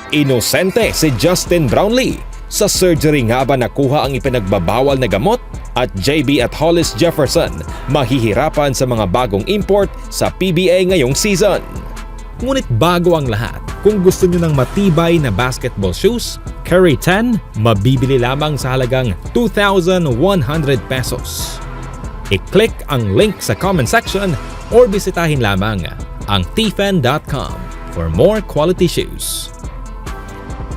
Inosente si Justin Brownlee. Sa surgery nga ba nakuha ang ipinagbabawal na gamot? At JB at Hollis Jefferson mahihirapan sa mga bagong import sa PBA ngayong season. Ngunit bago ang lahat, kung gusto nyo ng matibay na basketball shoes, Curry 10, mabibili lamang sa halagang 2,100 pesos. I-click ang link sa comment section or bisitahin lamang ang tfen.com for more quality shoes.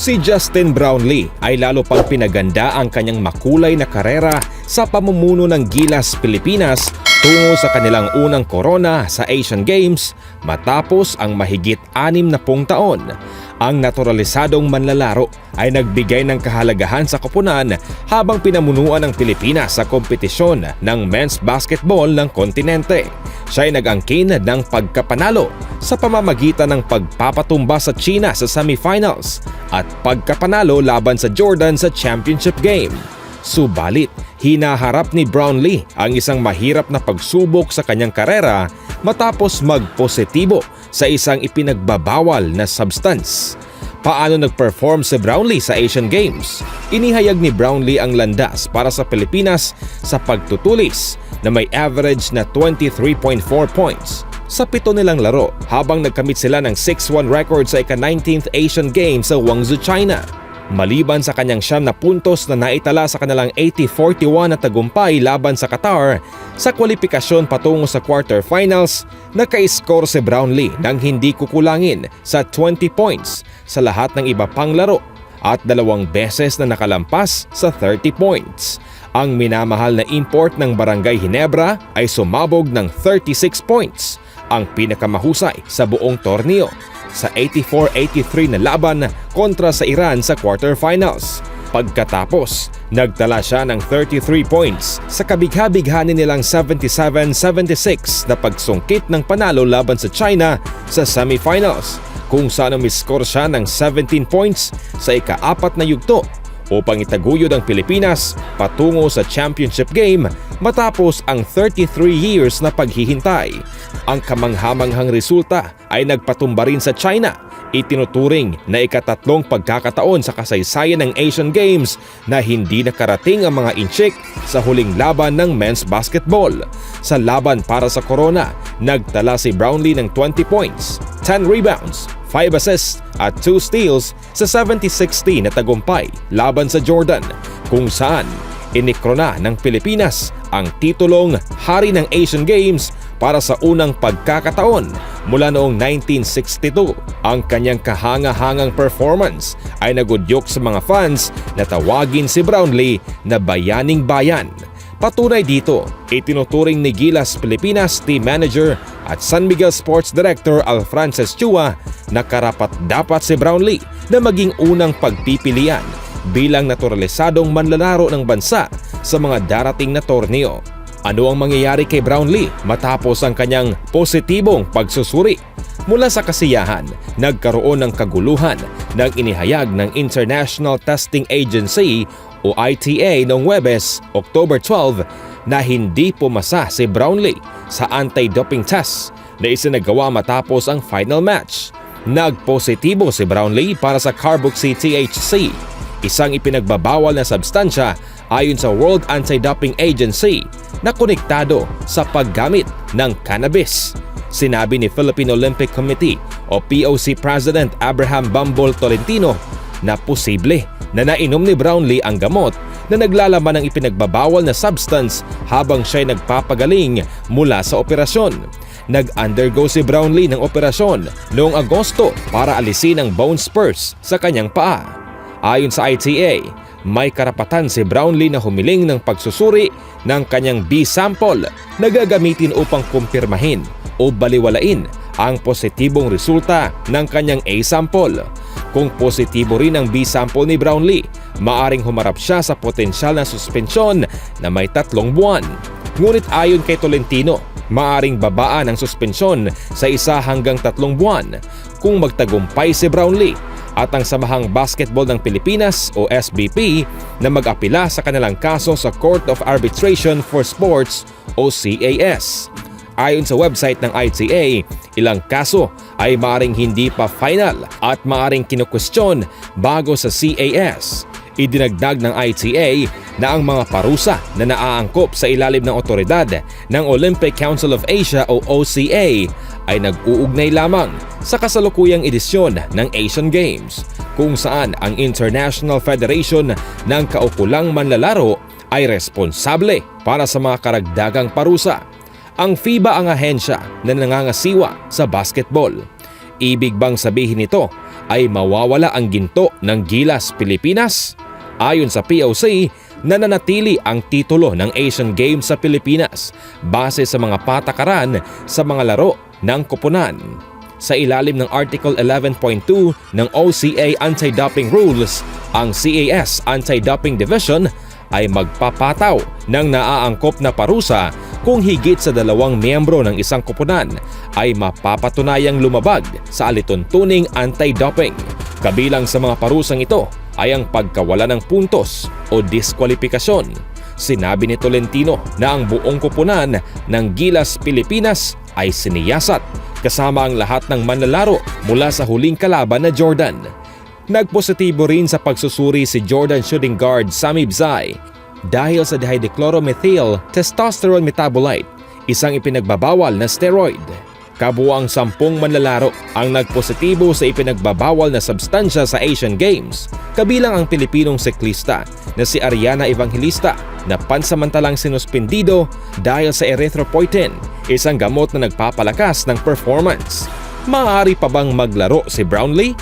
Si Justin Brownlee ay lalo pang pinaganda ang kanyang makulay na karera sa pamumuno ng Gilas Pilipinas tungo sa kanilang unang korona sa Asian Games matapos ang mahigit 60 taon. Ang naturalisadong manlalaro ay nagbigay ng kahalagahan sa koponan habang pinamunuan ng Pilipinas sa kompetisyon ng men's basketball ng kontinente. Siya ay nag-angkin ng pagkapanalo sa pamamagitan ng pagpapatumba sa China sa semifinals at pagkapanalo laban sa Jordan sa championship game. Subalit, hinaharap ni Brownlee ang isang mahirap na pagsubok sa kanyang karera matapos magpositibo sa isang ipinagbabawal na substance. Paano nag-perform si Brownlee sa Asian Games? Inihayag ni Brownlee ang landas para sa Pilipinas sa pagtutulis na may average na 23.4 points sa 7 nilang laro habang nagkamit sila ng 6-1 record sa ika-19th Asian Games sa Guangzhou, China. Maliban sa kanyang 9 na puntos na naitala sa kanilang 80-41 na tagumpay laban sa Qatar, sa kwalifikasyon patungo sa quarterfinals, naka-score si Brownlee ng hindi kukulangin sa 20 points sa lahat ng iba pang laro at 2 beses na nakalampas sa 30 points. Ang minamahal na import ng Barangay Ginebra ay sumabog ng 36 points, ang pinakamahusay sa buong torneo sa 84-83 na laban kontra sa Iran sa quarterfinals. Pagkatapos, nagtala siya ng 33 points sa kabigha-bighanin nilang 77-76 na pagsungkit ng panalo laban sa China sa semifinals, kung saan umiskor siya ng 17 points sa ika-4 na yugto upang itaguyod ang Pilipinas patungo sa championship game matapos ang 33 years na paghihintay. Ang kamanghamanghang resulta ay nagpatumba rin sa China. Itinuturing na ika-3 pagkakataon sa kasaysayan ng Asian Games na hindi nakarating ang mga inchik sa huling laban ng men's basketball. Sa laban para sa Corona, nagtala si Brownlee ng 20 points, 10 rebounds, 5 assists at 2 steals sa 70-60 na tagumpay laban sa Jordan, kung saan inikrona ng Pilipinas ang titulong Hari ng Asian Games para sa unang pagkakataon mula noong 1962. Ang kanyang kahanga-hangang performance ay nagudyok sa mga fans na tawagin si Brownlee na Bayaning Bayan. Patunay dito, itinuturing ni Gilas Pilipinas Team Manager at San Miguel Sports Director Al Frances Chua na karapat-dapat si Brownlee na maging unang pagpipilian bilang naturalisadong manlalaro ng bansa sa mga darating na torneo. Ano ang mangyayari kay Brownlee matapos ang kanyang positibong pagsusuri? Mula sa kasiyahan, nagkaroon ng kaguluhan ng inihayag ng International Testing Agency o ITA noong Huwebes, October 12, na hindi pumasa si Brownlee sa anti-doping test na isinagawa matapos ang final match. Nagpositibo si Brownlee para sa carboxy-THC, isang ipinagbabawal na substansya ayon sa World Anti-Doping Agency na konektado sa paggamit ng cannabis. Sinabi ni Philippine Olympic Committee o POC President Abraham Bambol Tolentino na posible na nainom ni Brownlee ang gamot na naglalaman ng ipinagbabawal na substance habang siya'y nagpapagaling mula sa operasyon. Nag-undergo si Brownlee ng operasyon noong Agosto para alisin ang bone spurs sa kanyang paa. Ayon sa ITA, may karapatan si Brownlee na humiling ng pagsusuri ng kanyang B sample na gagamitin upang kumpirmahin o baliwalain ang positibong resulta ng kanyang A sample. Kung positibo rin ang B sample ni Brownlee, maaring humarap siya sa potensyal na suspensyon na may 3 buwan. Ngunit ayon kay Tolentino, maaring babaan ang suspensyon sa 1 hanggang 3 buwan kung magtagumpay si Brownlee at ang Samahang Basketball ng Pilipinas o SBP na mag-apila sa kanilang kaso sa Court of Arbitration for Sports o CAS. Ayon sa website ng ITA, ilang kaso ay maaring hindi pa final at maaring kinukwestiyon bago sa CAS. Idinagdag ng ITA na ang mga parusa na naaangkop sa ilalim ng otoridad ng Olympic Council of Asia o OCA ay nag-uugnay lamang sa kasalukuyang edisyon ng Asian Games, kung saan ang International Federation ng Kaukulang Manlalaro ay responsable para sa mga karagdagang parusa. Ang FIBA ang ahensya na nangangasiwa sa basketball. Ibig bang sabihin nito ay mawawala ang ginto ng Gilas Pilipinas? Ayon sa POC, nananatili ang titulo ng Asian Games sa Pilipinas base sa mga patakaran sa mga laro ng koponan. Sa ilalim ng Article 11.2 ng OCA Anti-Doping Rules, ang CAS Anti-Doping Division ay magpapataw ng naaangkop na parusa kung higit sa 2 miyembro ng isang koponan ay mapapatunayang lumabag sa alituntuning anti-doping. Kabilang sa mga parusang ito ay ang pagkawala ng puntos o diskwalifikasyon. Sinabi ni Tolentino na ang buong koponan ng Gilas Pilipinas ay siniyasat kasama ang lahat ng manlalaro mula sa huling kalaban na Jordan. Nagpositibo rin sa pagsusuri si Jordan shooting guard Sami Bzai dahil sa dihydrochloromethyl testosterone metabolite, isang ipinagbabawal na steroid. Kabuang 10 manlalaro ang nagpositibo sa ipinagbabawal na substansya sa Asian Games, kabilang ang Pilipinong siklista na si Ariana Evangelista na pansamantalang sinuspindido dahil sa erythropoietin, isang gamot na nagpapalakas ng performance. Maaari pa bang maglaro si Brownlee?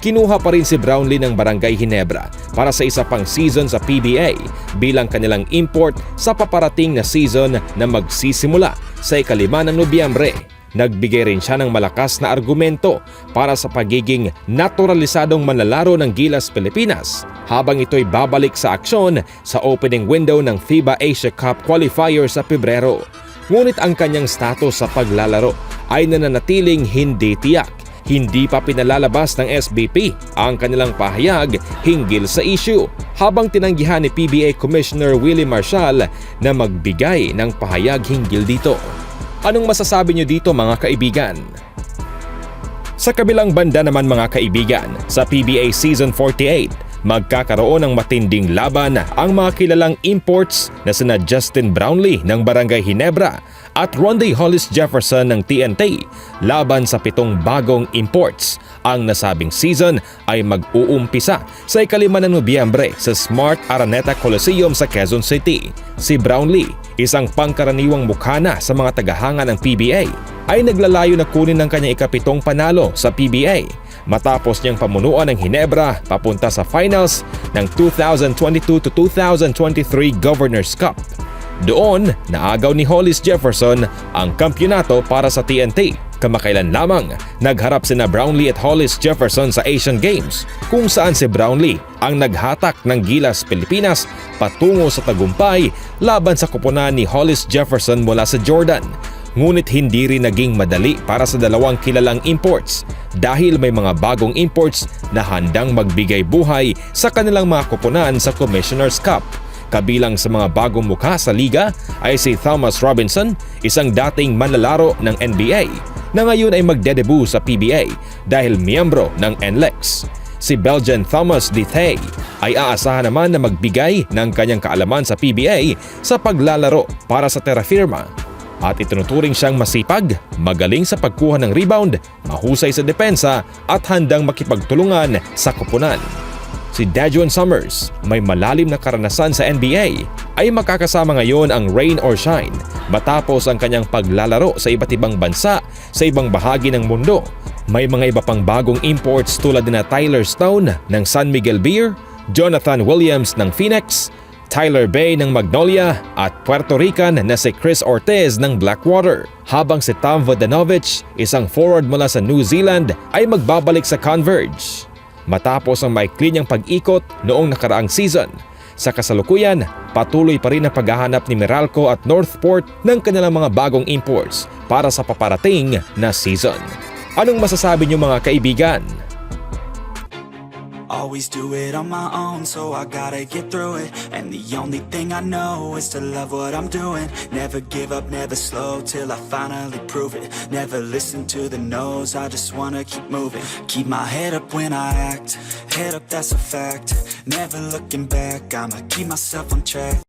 Kinuha pa rin si Brownlee ng Barangay Ginebra para sa isa pang season sa PBA bilang kanilang import sa paparating na season na magsisimula sa 5 ng Nobyembre. Nagbigay rin siya ng malakas na argumento para sa pagiging naturalisadong manlalaro ng Gilas Pilipinas habang ito'y babalik sa aksyon sa opening window ng FIBA Asia Cup qualifier sa Pebrero. Ngunit ang kanyang status sa paglalaro ay nananatiling hindi tiyak. Hindi pa pinalalabas ng SBP ang kanilang pahayag hinggil sa issue, habang tinanggihan ni PBA Commissioner Willie Marshall na magbigay ng pahayag hinggil dito. Anong masasabi niyo dito mga kaibigan? Sa kabilang banda naman mga kaibigan, sa PBA Season 48, magkakaroon ng matinding laban ang mga kilalang imports na sina Justin Brownlee ng Barangay Ginebra at Ronde Hollis Jefferson ng TNT laban sa 7 bagong imports. Ang nasabing season ay mag-uumpisa sa 5 ng Nobyembre sa Smart Araneta Coliseum sa Quezon City. Si Brownlee, isang pangkaraniwang mukha na sa mga tagahanga ng PBA, ay naglalayo na kunin ng kanyang ika-7 panalo sa PBA matapos niyang pamunuan ng Ginebra papunta sa finals ng 2022 to 2023 Governors Cup. Doon, naagaw ni Hollis Jefferson ang kampyonato para sa TNT. Kamakailan lamang, nagharap sina Brownlee at Hollis Jefferson sa Asian Games, kung saan si Brownlee ang naghatak ng Gilas Pilipinas patungo sa tagumpay laban sa koponan ni Hollis Jefferson mula sa Jordan. Ngunit hindi rin naging madali para sa 2 kilalang imports dahil may mga bagong imports na handang magbigay buhay sa kanilang mga koponan sa Commissioner's Cup. Kabilang sa mga bagong mukha sa liga ay si Thomas Robinson, isang dating manlalaro ng NBA na ngayon ay magdedebut sa PBA dahil miyembro ng NLEX. Si Belgian Thomas Dithay ay aasahan naman na magbigay ng kanyang kaalaman sa PBA sa paglalaro para sa Terra Firma. At itinuturing siyang masipag, magaling sa pagkuha ng rebound, mahusay sa depensa at handang makipagtulungan sa koponan. Si Dajuan Summers, may malalim na karanasan sa NBA, ay makakasama ngayon ang rain or shine matapos ang kanyang paglalaro sa iba't ibang bansa sa ibang bahagi ng mundo. May mga iba pang bagong imports tulad na Tyler Stone ng San Miguel Beer, Jonathan Williams ng Phoenix, Tyler Bay ng Magnolia at Puerto Rican na si Chris Ortiz ng Blackwater. Habang si Tom Vodanovic, isang forward mula sa New Zealand, ay magbabalik sa Converge matapos ang maikli niyang pag-ikot noong nakaraang season. Sa kasalukuyan, patuloy pa rin ang paghahanap ni Meralco at Northport ng kanilang mga bagong imports para sa paparating na season. Anong masasabi niyo mga kaibigan? always do it on my own, so I gotta get through it. And the only thing I know is to love what I'm doing. Never give up, never slow, till I finally prove it. Never listen to the no's, I just wanna keep moving. Keep my head up when I act, head up, that's a fact. Never looking back, I'ma keep myself on track.